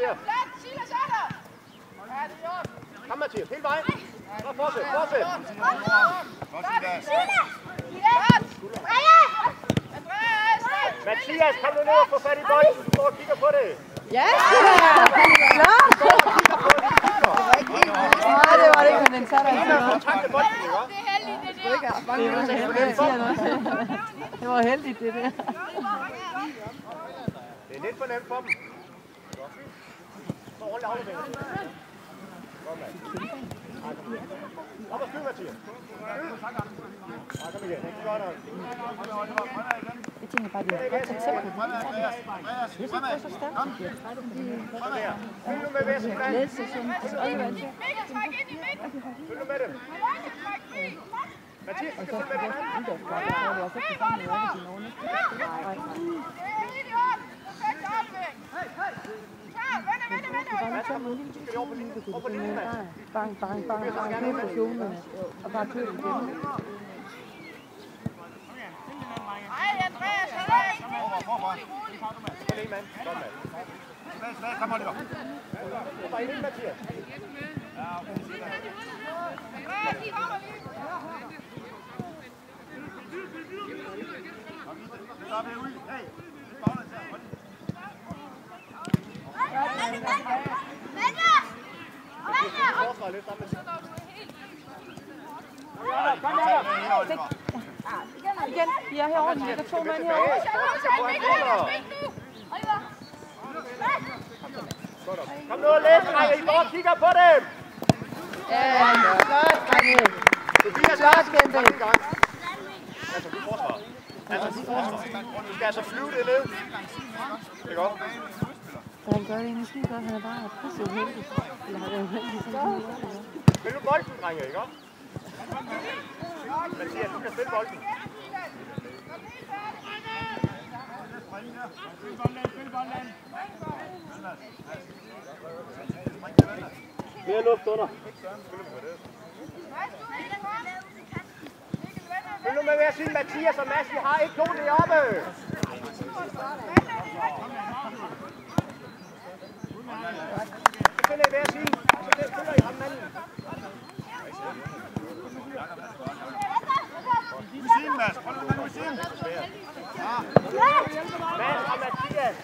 der. Kom, Mathias, hele vejen. Så fortsæt, fortsæt. Mathias, kom nu ned og få fat i bolden. Du står og kigger på det. Ja! Nej, det var det ikke, men den satte altså noget. Det er heldigt, det der. Det var heldigt, det der. Det er lidt for nemt for dem. Så rundt i afleveringen. Kom, mand. Op og skyld, Mathias. Kom igen. Det gør noget. Jeg tænker bare, at det er godt til eksempel. Jeg synes, det er så stærkt. Følg nu med Vesten, mand. Ledelsession. Følg nu med dem. Mathias, du skal følge med dem. Bang, bang, bang, bang, køb på kjolene, og bare køb igen. Ej, Andreas, han Kom, Oliver. Bare ind, Mathias. Andreas, de kommer lige. Igen, de er herovre, de ligger 2 mand herovre. Kom nu og læs, drenge. I går og kigger på dem. Ja, godt, drenge. Godt, Bente. Altså, du forsvar. Du skal altså flyve det ned. Det er godt. Han gør det egentlig skide godt, han er bare pisse uheldig. Eller har det uheldig, som han gør. Spil nu bolden, drenge, ikke også? Mathias, du kan spille bolden. Mere luft under. Følg nu med hver sin, Mathias og Mads, I har ikke nogen deroppe. Så finder I hver sin, og så følger I ham manden. Mads og Mathias.